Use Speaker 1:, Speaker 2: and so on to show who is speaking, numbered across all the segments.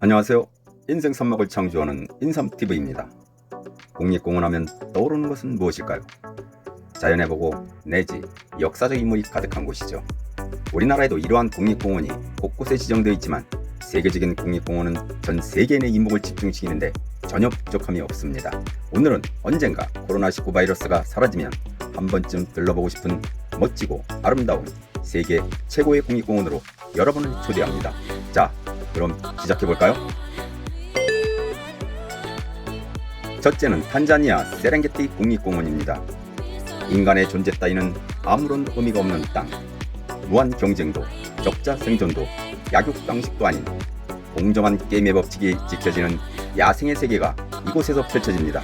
Speaker 1: 안녕하세요. 인생 산막을 창조하는 인삼TV입니다. 국립공원 하면 떠오르는 것은 무엇일까요? 자연의 보고 내지 역사적 인물이 가득한 곳이죠. 우리나라에도 이러한 국립공원이 곳곳에 지정되어 있지만 세계적인 국립공원은 전 세계인의 이목을 집중시키는데 전혀 부족함이 없습니다. 오늘은 언젠가 코로나19 바이러스가 사라지면 한 번쯤 들러보고 싶은 멋지고 아름다운 세계 최고의 국립공원으로 여러분을 초대합니다. 자, 그럼 시작해볼까요? 첫째는 탄자니아 세렝게티 국립공원입니다. 인간의 존재 따위는 아무런 의미가 없는 땅, 무한 경쟁도, 적자 생존도, 약육강식도 아닌 공정한 게임의 법칙이 지켜지는 야생의 세계가 이곳에서 펼쳐집니다.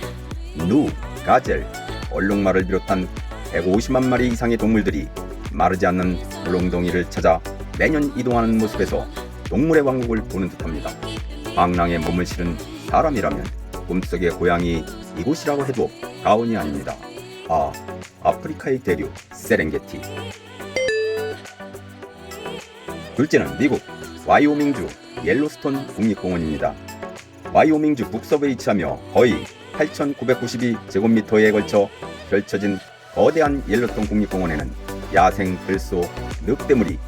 Speaker 1: 누, 가젤, 얼룩말을 비롯한 150만 마리 이상의 동물들이 마르지 않는 울릉동이를 찾아 매년 이동하는 모습에서 동물의 왕국을 보는 듯합니다. 방랑에 몸을 실은 사람이라면 꿈속의 고향이 이곳이라고 해도 과언이 아닙니다. 아프리카의 대륙 세렝게티. 둘째는 미국 와이오밍주 옐로스톤 국립공원입니다. 와이오밍주 북서부에 위치하며 거의 8,992제곱미터에 걸쳐 펼쳐진 거대한 옐로스톤 국립공원에는 야생 들소, 늑대무리,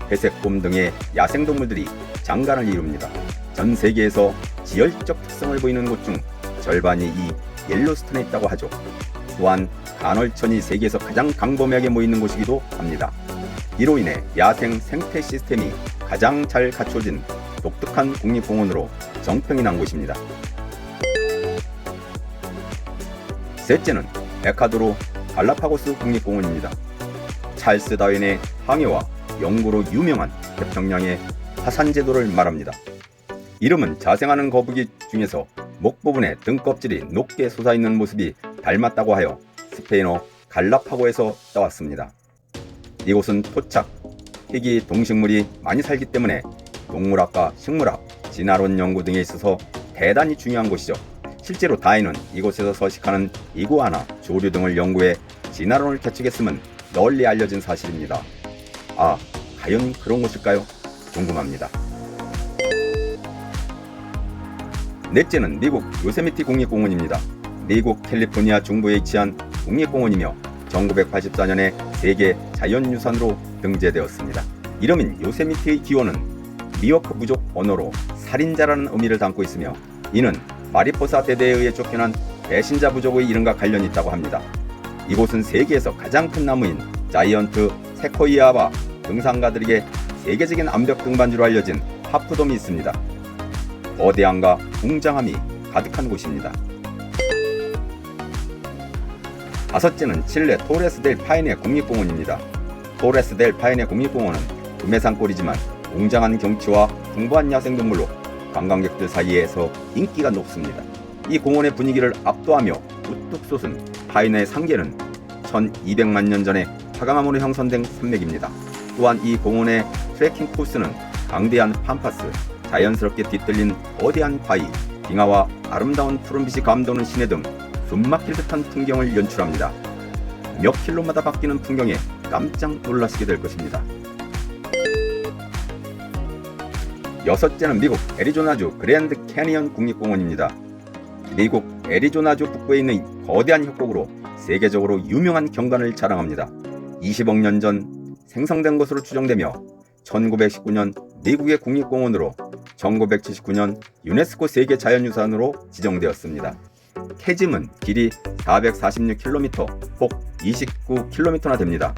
Speaker 1: 회색곰 등의 야생동물들이 장관을 이룹니다. 전 세계에서 지열적 특성을 보이는 곳 중 절반이 이 옐로스톤에 있다고 하죠. 또한 간헐천이 세계에서 가장 광범위하게 모이는 곳이기도 합니다. 이로 인해 야생 생태 시스템이 가장 잘 갖춰진 독특한 국립공원으로 정평이 난 곳입니다. 셋째는 에콰도르 갈라파고스 국립공원입니다. 찰스 다윈의 항해와 연구로 유명한 태평양의 화산제도를 말합니다. 이름은 자생하는 거북이 중에서 목 부분에 등 껍질이 높게 솟아있는 모습이 닮았다고 하여 스페인어 갈라파고에서 따왔습니다. 이곳은 토착, 희귀 동식물이 많이 살기 때문에 동물학과 식물학, 진화론 연구 등에 있어서 대단히 중요한 곳이죠. 실제로 다윈은 이곳에서 서식하는 이구아나, 조류 등을 연구해 진화론을 개척했음은 널리 알려진 사실입니다. 과연 그런 곳일까요? 궁금합니다. 넷째는 미국 요세미티 국립공원입니다. 미국 캘리포니아 중부에 위치한 국립공원이며 1984년에 세계 자연유산으로 등재되었습니다. 이름인 요세미티의 기원은 미워크 부족 언어로 살인자라는 의미를 담고 있으며 이는 마리포사 대대에 의해 쫓겨난 배신자 부족의 이름과 관련이 있다고 합니다. 이곳은 세계에서 가장 큰 나무인 자이언트 세코이아와 등산가들에게 세계적인 암벽 등반지로 알려진 하프돔이 있습니다. 거대함과 웅장함이 가득한 곳입니다. 다섯째는 칠레 토레스 델 파이네 국립공원입니다. 토레스 델 파이네 국립공원은 금해산골이지만 웅장한 경치와 풍부한 야생동물로 관광객들 사이에서 인기가 높습니다. 이 공원의 분위기를 압도하며 우뚝 솟은 파이네 상계는 1200만 년 전에 화강암으로 형성된 산맥입니다. 또한 이 공원의 트레킹 코스는 강대한 팜파스, 자연스럽게 뒤뜰린 거대한 바위, 빙하와 아름다운 푸른빛이 감도는 시내 등 숨막힐 듯한 풍경을 연출합니다. 몇 킬로마다 바뀌는 풍경에 깜짝 놀라시게 될 것입니다. 여섯째는 미국 애리조나주 그랜드 캐니언 국립공원입니다. 미국 애리조나주 북부에 있는 거대한 협곡으로 세계적으로 유명한 경관을 자랑합니다. 20억 년 전 생성된 것으로 추정되며 1919년 미국의 국립공원으로 1979년 유네스코 세계 자연유산으로 지정되었습니다. 캐즘은 길이 446km, 폭 29km나 됩니다.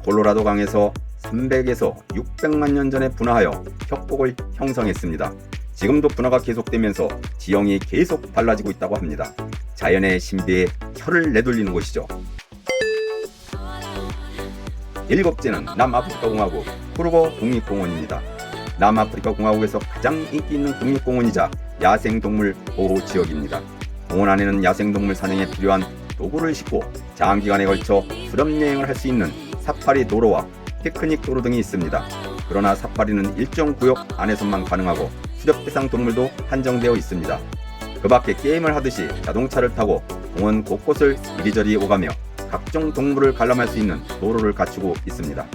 Speaker 1: 콜로라도 강에서 300에서 600만 년 전에 분화하여 협곡을 형성했습니다. 지금도 분화가 계속되면서 지형이 계속 달라지고 있다고 합니다. 자연의 신비에 혀를 내돌리는 곳이죠. 일곱째는 남아프리카 공화국 후르고 국립공원입니다. 남아프리카 공화국에서 가장 인기 있는 국립공원이자 야생동물 보호지역입니다. 공원 안에는 야생동물 사냥에 필요한 도구를 싣고 장기간에 걸쳐 수렵여행을 할 수 있는 사파리 도로와 피크닉 도로 등이 있습니다. 그러나 사파리는 일정 구역 안에서만 가능하고 수렵 대상 동물도 한정되어 있습니다. 그 밖에 게임을 하듯이 자동차를 타고 공원 곳곳을 이리저리 오가며 각종 동물을 관람할 수 있는 도로를 갖추고 있습니다.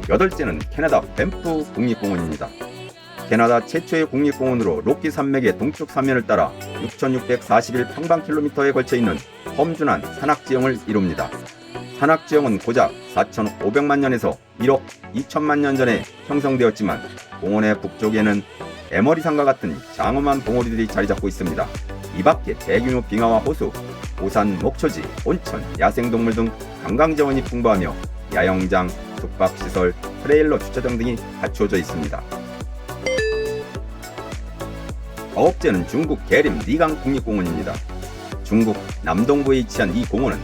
Speaker 1: 여덟째는 캐나다 밴프 국립공원입니다. 캐나다 최초의 국립공원으로 로키 산맥의 동쪽 산면을 따라 6,641평방킬로미터에 걸쳐 있는 험준한 산악지형을 이룹니다. 산악지형은 고작 4,500만 년에서 1억 2천만 년 전에 형성되었지만 공원의 북쪽에는 에머리산과 같은 장엄한 봉우리들이 자리잡고 있습니다. 이 밖에 대규모 빙하와 호수, 고산, 목초지, 온천, 야생동물 등 관광자원이 풍부하며 야영장, 숙박시설, 트레일러 주차장 등이 갖추어져 있습니다. 아홉째는 중국 계림 리강 국립공원입니다. 중국 남동부에 위치한 이 공원은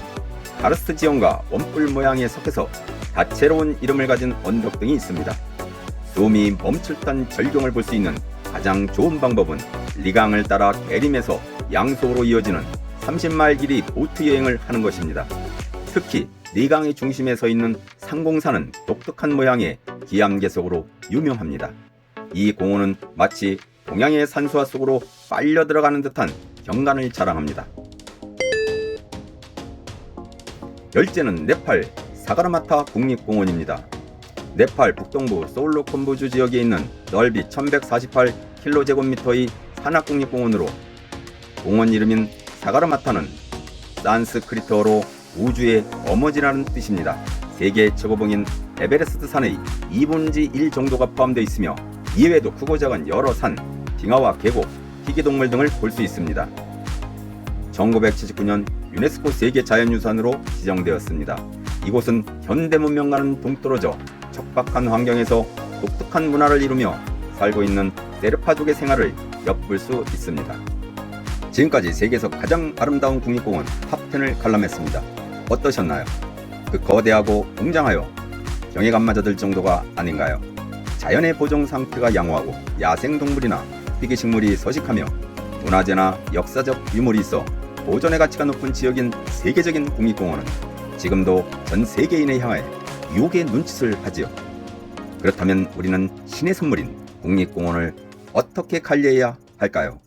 Speaker 1: 카르스트 지형과 원뿔 모양의 섞여서 다채로운 이름을 가진 언덕 등이 있습니다. 숨이 멈출 듯한 절경을 볼 수 있는 가장 좋은 방법은 리강을 따라 계림에서 양소로 이어지는 30마일 길이 보트 여행을 하는 것입니다. 특히 리강의 중심에 서 있는 상공산은 독특한 모양의 기암괴석으로 유명합니다. 이 공원은 마치 동양의 산수화 속으로 빨려 들어가는 듯한 경관을 자랑합니다. 열째는 네팔 사가라마타 국립공원입니다. 네팔 북동부 소울로콤부주 지역에 있는 넓이 1148km2의 산악국립공원으로 공원 이름인 사가라마타는 산스크리트어로 우주의 어머지라는 뜻입니다. 세계 최고봉인 에베레스트 산의 2분의 1 정도가 포함되어 있으며 이외에도 크고 작은 여러 산, 빙하와 계곡, 희귀동물 등을 볼 수 있습니다. 1979년 유네스코 세계 자연유산으로 지정되었습니다. 이곳은 현대문명과는 동떨어져 척박한 환경에서 독특한 문화를 이루며 살고 있는 세르파족의 생활을 엿볼 수 있습니다. 지금까지 세계에서 가장 아름다운 국립공원 탑10을 관람했습니다. 어떠셨나요? 그 거대하고 웅장하여 경외감마저 들 정도가 아닌가요? 자연의 보존 상태가 양호하고 야생동물이나 희귀식물이 서식하며 문화재나 역사적 유물이 있어 보존의 가치가 높은 지역인 세계적인 국립공원은 지금도 전 세계인을 향해 유혹의 눈짓을 하지요. 그렇다면 우리는 신의 선물인 국립공원을 어떻게 관리해야 할까요?